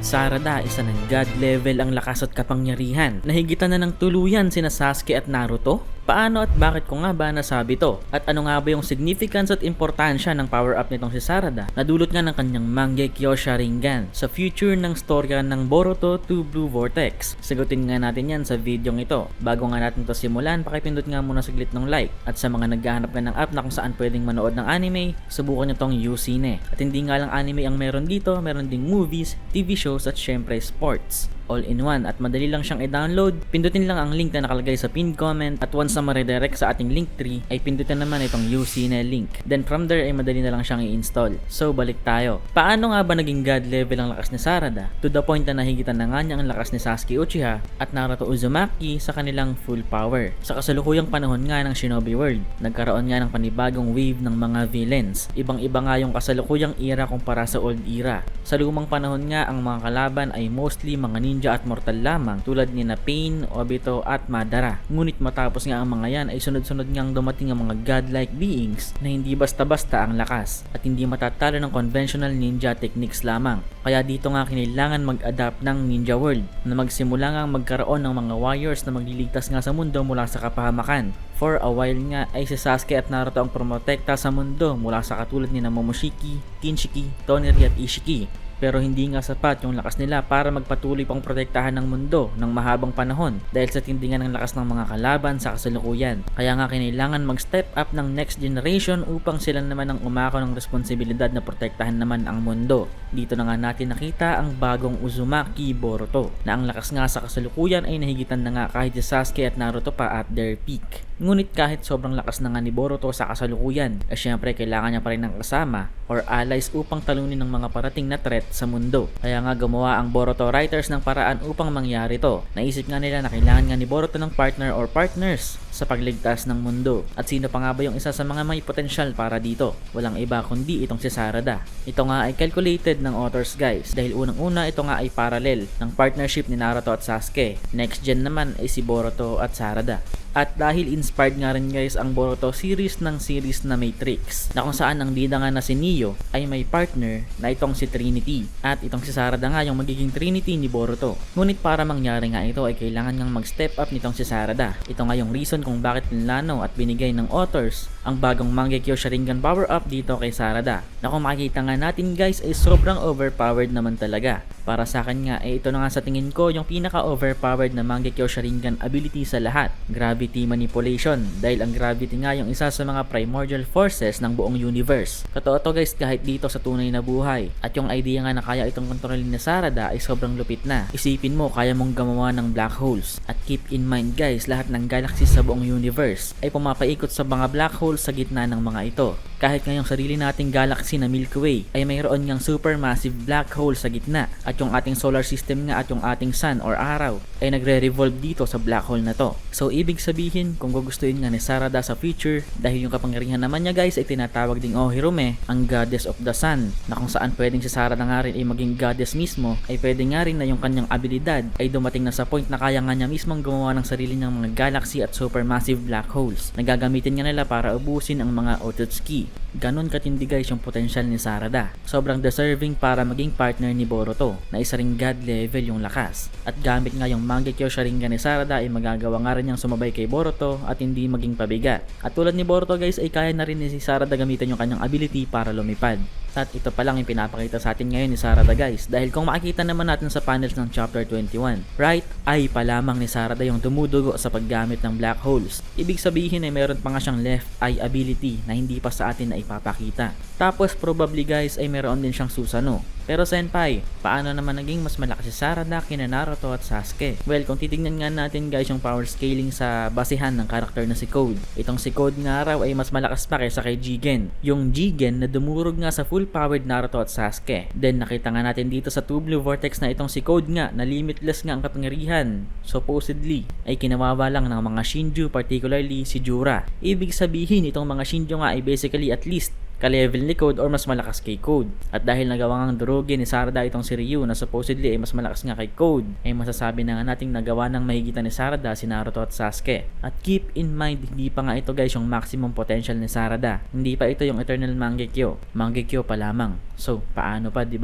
Sarada, isa ng god level ang lakas at kapangyarihan. Nahigitan na ng tuluyan sina Sasuke at Naruto? Paano at bakit ko nga ba nasabi to? At ano nga ba yung significance at importansya ng power up nitong si Sarada na dulot nga ng kanyang Mangekyo Sharingan sa future ng storya ng Boruto to Blue Vortex? Sagutin nga natin yan sa video ito. Bago nga natin to simulan, pakipindot nga muna saglit ng like. At sa mga naghahanap nga ng app na kung saan pwedeng manood ng anime, subukan nyo tong Usine. At hindi nga lang anime ang meron dito, meron ding movies, TV shows at syempre sports. All in one at madali lang siyang i-download. Pindutin lang ang link na nakalagay sa pinned comment at once na ma-redirect sa ating link tree ay pindutin naman itong Usine link. Then from there ay madali na lang siyang i-install. So balik tayo. Paano nga ba naging god level ang lakas ni Sarada? To the point na nahigitan na nga niya ang lakas ni Sasuke Uchiha at Naruto Uzumaki sa kanilang full power. Sa kasalukuyang panahon nga ng Shinobi World, nagkaroon nga ng panibagong wave ng mga villains. Ibang-iba nga yung kasalukuyang era kumpara sa old era. Sa lumang panahon nga ang mga kalaban ay mostly mga ninja at mortal lamang tulad ni na Pain, Obito at Madara. Ngunit matapos nga ang mga yan ay sunod-sunod ngang dumating ang mga godlike beings na hindi basta-basta ang lakas at hindi matatalo ng conventional ninja techniques lamang. Kaya dito nga kinailangan mag-adapt ng Ninja World na magsimula nga magkaroon ng mga warriors na magliligtas nga sa mundo mula sa kapahamakan. For a while nga ay si Sasuke at Naruto ang promotekta sa mundo mula sa katulad ni na Momoshiki, Kinshiki, Toneri at Ishiki. Pero hindi nga sapat yung lakas nila para magpatuloy pang protektahan ng mundo ng mahabang panahon dahil sa tindi nga ng lakas ng mga kalaban sa kasalukuyan. Kaya nga kinailangan mag-step up ng next generation upang sila naman ang umako ng responsibilidad na protektahan naman ang mundo. Dito na nga natin nakita ang bagong Uzumaki Boruto na ang lakas nga sa kasalukuyan ay nahigitan na nga kahit si Sasuke at Naruto pa at their peak. Ngunit kahit sobrang lakas na nga ni Boruto sa kasalukuyan, ay syempre kailangan niya pa rin ng kasama or allies upang talunin ng mga parating na threat sa mundo. Kaya nga gumawa ang Boruto writers ng paraan upang mangyari to. Naisip nga nila na kailangan nga ni Boruto ng partner or partners sa pagligtas ng mundo. At sino pa nga ba yung isa sa mga may potensyal para dito? Walang iba kundi itong si Sarada. Ito nga ay calculated ng authors guys dahil unang-una ito nga ay parallel ng partnership ni Naruto at Sasuke. Next gen naman ay si Boruto at Sarada. At dahil inspired nga rin guys ang Boruto series ng series na Matrix na kung saan ang bida nga na si Neo ay may partner na itong si Trinity at itong si Sarada nga yung magiging Trinity ni Boruto. Ngunit para mangyari nga ito ay kailangan ngang mag-step up nitong si Sarada. Ito nga yung reason kung bakit pinlano at binigay ng authors ang bagong Mangekyo Sharingan power up dito kay Sarada na kung makikita nga natin guys ay sobrang overpowered naman talaga. Para sa akin nga ito na nga sa tingin ko yung pinaka overpowered na Mangekyo Sharingan ability sa lahat. Gravity manipulation dahil ang gravity nga yung isa sa mga primordial forces ng buong universe. Totoo to guys kahit dito sa tunay na buhay. At yung idea nga na kaya itong kontrolin ni Sarada ay sobrang lupit na. Isipin mo kaya mong gumawa ng black holes. At keep in mind guys lahat ng galaxy sa buong universe ay pumapaikot sa mga black holes sa gitna ng mga ito. Kahit ngayong sarili nating galaxy na Milky Way ay mayroon ngang supermassive black hole sa gitna at yung ating solar system nga at yung ating sun or araw ay nagre-revolve dito sa black hole na to. So ibig sabihin kung gugustuhin nga ni Sarada sa future dahil yung kapangyarihan naman niya guys ay tinatawag ding Ohirume, ang goddess of the sun na kung saan pwedeng si Sarada nga rin ay maging goddess mismo ay pwede nga rin na yung kanyang abilidad ay dumating na sa point na kaya nga niya mismong gumawa ng sarili niyang mga galaxy at supermassive black holes na gagamitin nga nila para ubusin ang mga Otsutsuki. Ganon katindi guys yung potensyal ni Sarada. Sobrang deserving para maging partner ni Boruto na isa ring god level yung lakas. At gamit nga yung Mangekyo Sharingan ni Sarada ay magagawa nga rin niyang sumabay kay Boruto at hindi maging pabigat. At tulad ni Boruto guys ay kaya na rin ni si Sarada gamitin yung kanyang ability para lumipad. At ito pa lang yung pinapakita sa atin ngayon ni Sarada guys dahil kung makikita naman natin sa panels ng chapter 21, right eye pa lamang ni Sarada yung dumudugo sa paggamit ng black holes. Ibig sabihin ay meron pa nga siyang left eye ability na hindi pa sa atin na ipapakita. Tapos probably guys ay meron din siyang Susanoo. Pero senpai, paano naman naging mas malakas si Sarada kina Naruto at Sasuke? Well, kung titignan nga natin guys yung power scaling sa basehan ng karakter na si Code. Itong si Code nga raw ay mas malakas pa kaysa kay Jigen. Yung Jigen na dumurog nga sa full powered Naruto at Sasuke. Then nakita nga natin dito sa Two Blue Vortex na itong si Code nga na limitless nga ang kapangyarihan. Supposedly ay kinawawa lang ng mga Shinju, particularly si Jura. Ibig sabihin itong mga Shinju nga ay basically at least ka-level ni Code or mas malakas kay Code. At dahil nagawa ngang durugin ni Sarada itong si Ryu na supposedly ay mas malakas nga kay Code, ay masasabi na nga nating nagawa ng mahigitan ni Sarada si Naruto at Sasuke. At keep in mind, hindi pa nga ito guys yung maximum potential ni Sarada. Hindi pa ito yung Eternal Mangekyo. Mangekyo pa lamang. So, paano pa, diba?